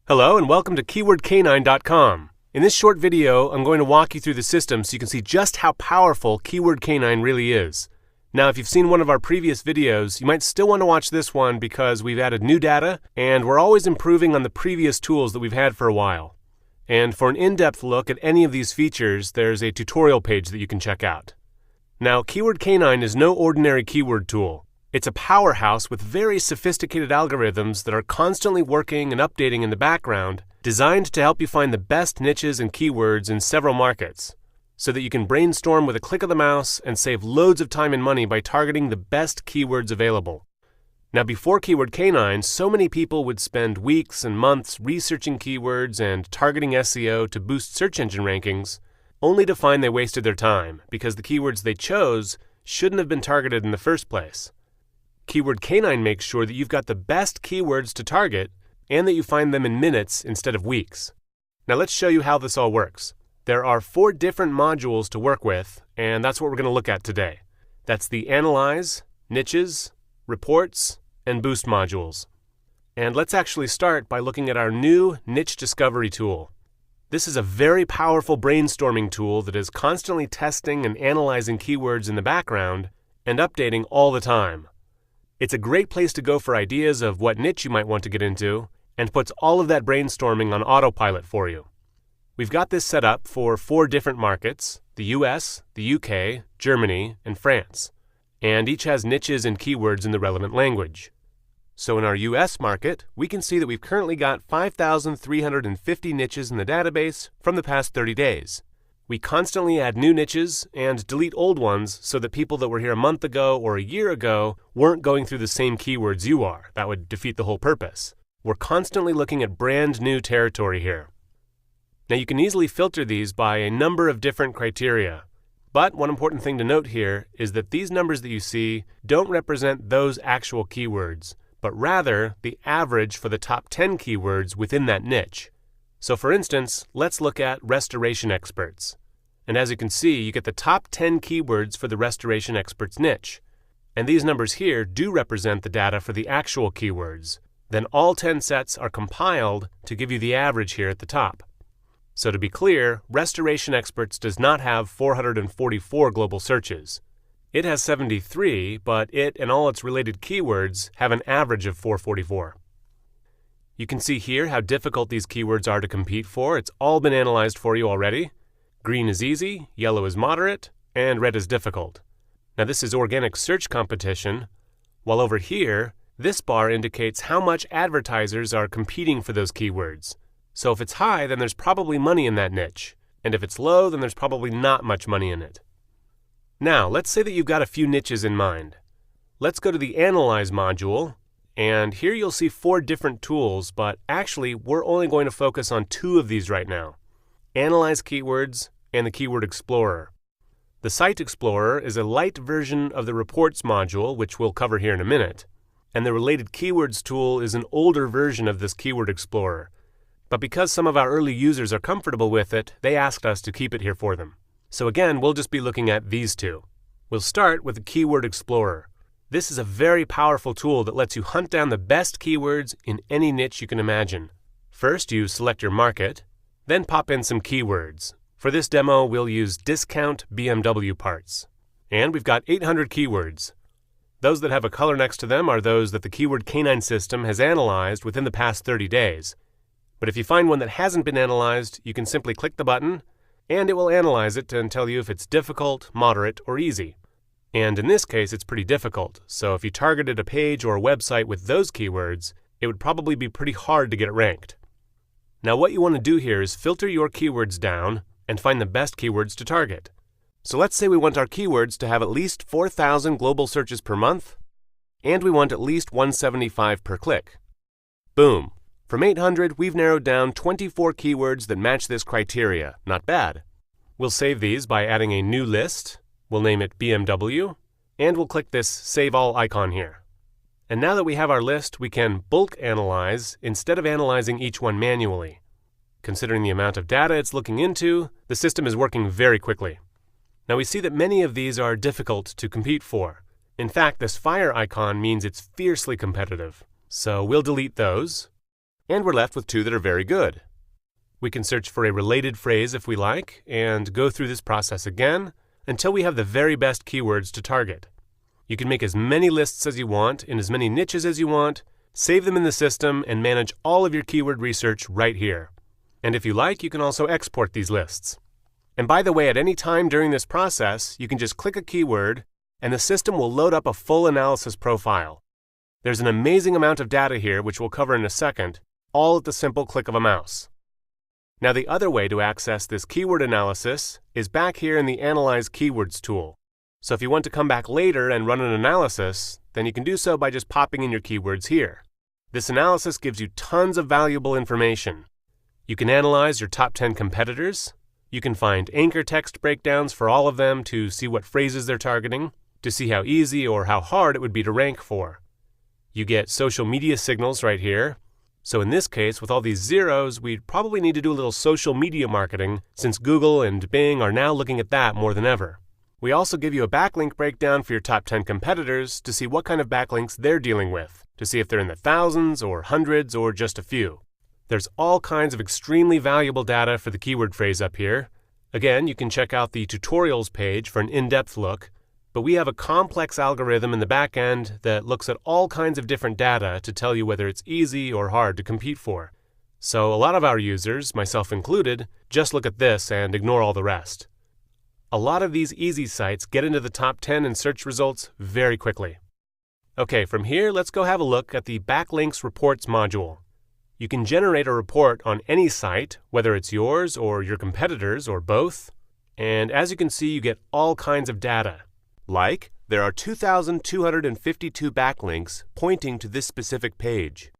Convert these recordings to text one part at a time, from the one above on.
Hello and welcome to KeywordCanine.com. In this short video, I'm going to walk you through the system so you can see just how powerful Keyword Canine really is. Now, if you've seen one of our previous videos, you might still want to watch this one because we've added new data and we're always improving on the previous tools that we've had for a while. And for an in-depth look at any of these features, there's a tutorial page that you can check out. Now, Keyword Canine is no ordinary keyword tool. It's a powerhouse with very sophisticated algorithms that are constantly working and updating in the background, designed to help you find the best niches and keywords in several markets, so that you can brainstorm with a click of the mouse and save loads of time and money by targeting the best keywords available. Now, before Keyword Canine, so many people would spend weeks and months researching keywords and targeting SEO to boost search engine rankings, only to find they wasted their time because the keywords they chose shouldn't have been targeted in the first place. Keyword Canine makes sure that you've got the best keywords to target and that you find them in minutes instead of weeks. Now let's show you how this all works. There are 4 different modules to work with, and that's what we're going to look at today. That's the Analyze, Niches, Reports, and Boost modules. And let's actually start by looking at our new Niche Discovery tool. This is a very powerful brainstorming tool that is constantly testing and analyzing keywords in the background and updating all the time. It's a great place to go for ideas of what niche you might want to get into, and puts all of that brainstorming on autopilot for you. We've got this set up for 4 different markets: the US, the UK, Germany, and France, and each has niches and keywords in the relevant language. So in our US market, we can see that we've currently got 5,350 niches in the database from the past 30 days. We constantly add new niches and delete old ones so that people that were here a month ago or a year ago weren't going through the same keywords you are. That would defeat the whole purpose. We're constantly looking at brand new territory here. Now you can easily filter these by a number of different criteria. But one important thing to note here is that these numbers that you see don't represent those actual keywords, but rather the average for the top 10 keywords within that niche. So for instance, let's look at restoration experts. And as you can see, you get the top 10 keywords for the restoration experts niche. And these numbers here do represent the data for the actual keywords. Then all 10 sets are compiled to give you the average here at the top. So to be clear, restoration experts does not have 444 global searches. It has 73, but it and all its related keywords have an average of 444. You can see here how difficult these keywords are to compete for. It's all been analyzed for you already. Green is easy, yellow is moderate, and red is difficult. Now this is organic search competition, while over here, this bar indicates how much advertisers are competing for those keywords. So if it's high, then there's probably money in that niche, and if it's low, then there's probably not much money in it. Now, let's say that you've got a few niches in mind. Let's go to the Analyze module. And here you'll see 4 different tools, but actually we're only going to focus on 2 of these right now: Analyze Keywords and the Keyword Explorer. The Site Explorer is a light version of the Reports module, which we'll cover here in a minute, and the Related Keywords tool is an older version of this Keyword Explorer. But because some of our early users are comfortable with it, they asked us to keep it here for them. So again, we'll just be looking at these 2. We'll start with the Keyword Explorer. This is a very powerful tool that lets you hunt down the best keywords in any niche you can imagine. First, you select your market, then pop in some keywords. For this demo, we'll use discount BMW parts. And we've got 800 keywords. Those that have a color next to them are those that the Keyword Canine system has analyzed within the past 30 days. But if you find one that hasn't been analyzed, you can simply click the button, and it will analyze it and tell you if it's difficult, moderate, or easy. And in this case, it's pretty difficult, so if you targeted a page or a website with those keywords, it would probably be pretty hard to get it ranked. Now what you want to do here is filter your keywords down and find the best keywords to target. So let's say we want our keywords to have at least 4,000 global searches per month, and we want at least 175 per click. Boom! From 800, we've narrowed down 24 keywords that match this criteria. Not bad. We'll save these by adding a new list. We'll name it BMW, and we'll click this Save All icon here. And now that we have our list, we can bulk analyze instead of analyzing each one manually. Considering the amount of data it's looking into, the system is working very quickly. Now we see that many of these are difficult to compete for. In fact, this fire icon means it's fiercely competitive. So we'll delete those. and we're left with 2 that are very good. We can search for a related phrase if we like, and go through this process again until we have the very best keywords to target. You can make as many lists as you want in as many niches as you want, save them in the system, and manage all of your keyword research right here. And if you like, you can also export these lists. And by the way, at any time during this process, you can just click a keyword, and the system will load up a full analysis profile. There's an amazing amount of data here, which we'll cover in a second, all at the simple click of a mouse. Now, the other way to access this keyword analysis is back here in the Analyze Keywords tool. So if you want to come back later and run an analysis, then you can do so by just popping in your keywords here. This analysis gives you tons of valuable information. You can analyze your top 10 competitors. You can find anchor text breakdowns for all of them to see what phrases they're targeting, to see how easy or how hard it would be to rank for. You get social media signals right here. So in this case, with all these zeros, we'd probably need to do a little social media marketing since Google and Bing are now looking at that more than ever. We also give you a backlink breakdown for your top 10 competitors to see what kind of backlinks they're dealing with, to see if they're in the thousands or hundreds or just a few. There's all kinds of extremely valuable data for the keyword phrase up here. Again, you can check out the tutorials page for an in-depth look, but we have a complex algorithm in the back end that looks at all kinds of different data to tell you whether it's easy or hard to compete for. So a lot of our users, myself included, just look at this and ignore all the rest. A lot of these easy sites get into the top 10 in search results very quickly. Okay, from here, let's go have a look at the Backlinks Reports module. You can generate a report on any site, whether it's yours or your competitors or both. And as you can see, you get all kinds of data. Like, there are 2,252 backlinks pointing to this specific page,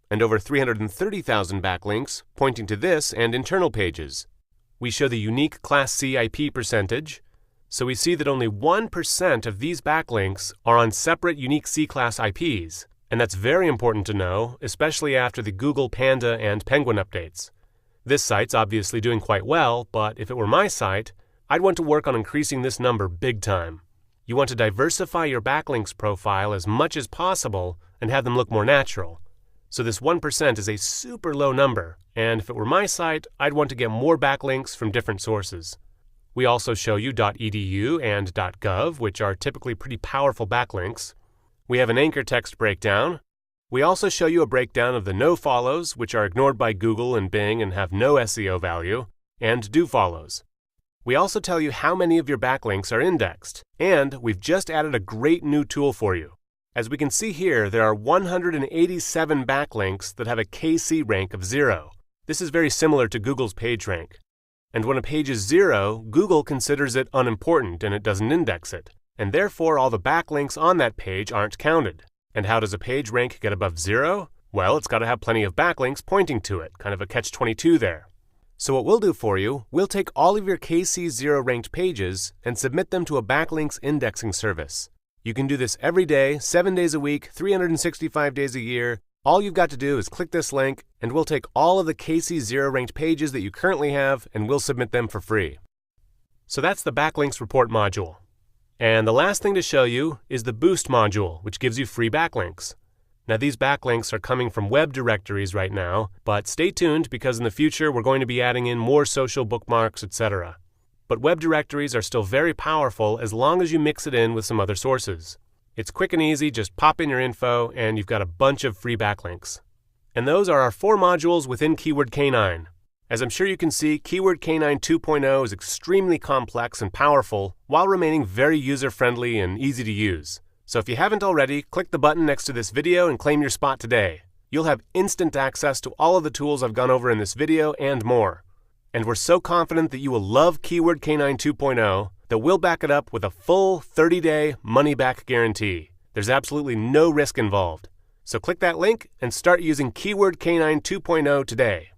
and over 330,000 backlinks pointing to this and internal pages. We show the unique Class C IP percentage, so we see that only 1% of these backlinks are on separate unique C-class IPs. And that's very important to know, especially after the Google Panda and Penguin updates. This site's obviously doing quite well, but if it were my site, I'd want to work on increasing this number big time. You want to diversify your backlinks profile as much as possible and have them look more natural. So this 1% is a super low number, and if it were my site, I'd want to get more backlinks from different sources. We also show you .edu and .gov, which are typically pretty powerful backlinks. We have an anchor text breakdown. We also show you a breakdown of the no follows, which are ignored by Google and Bing and have no SEO value, and do follows. We also tell you how many of your backlinks are indexed, and we've just added a great new tool for you. As we can see here, there are 187 backlinks that have a KC rank of 0. This is very similar to Google's PageRank. And when a page is 0, Google considers it unimportant and it doesn't index it. And therefore all the backlinks on that page aren't counted. And how does a page rank get above 0? Well, it's got to have plenty of backlinks pointing to it, kind of a catch-22 there. So what we'll do for you, we'll take all of your KC0 ranked pages and submit them to a backlinks indexing service. You can do this every day, 7 days a week, 365 days a year. All you've got to do is click this link, and we'll take all of the KC0 ranked pages that you currently have, and we'll submit them for free. So that's the Backlinks Report module. And the last thing to show you is the Boost module, which gives you free backlinks. Now these backlinks are coming from web directories right now, but stay tuned because in the future we're going to be adding in more social bookmarks, etc. But web directories are still very powerful as long as you mix it in with some other sources. It's quick and easy, just pop in your info and you've got a bunch of free backlinks. And those are our 4 modules within Keyword Canine. As I'm sure you can see, Keyword Canine 2.0 is extremely complex and powerful while remaining very user-friendly and easy to use. So if you haven't already, click the button next to this video and claim your spot today. You'll have instant access to all of the tools I've gone over in this video and more. And we're so confident that you will love Keyword Canine 2.0 that we'll back it up with a full 30-day money-back guarantee. There's absolutely no risk involved. So click that link and start using Keyword Canine 2.0 today.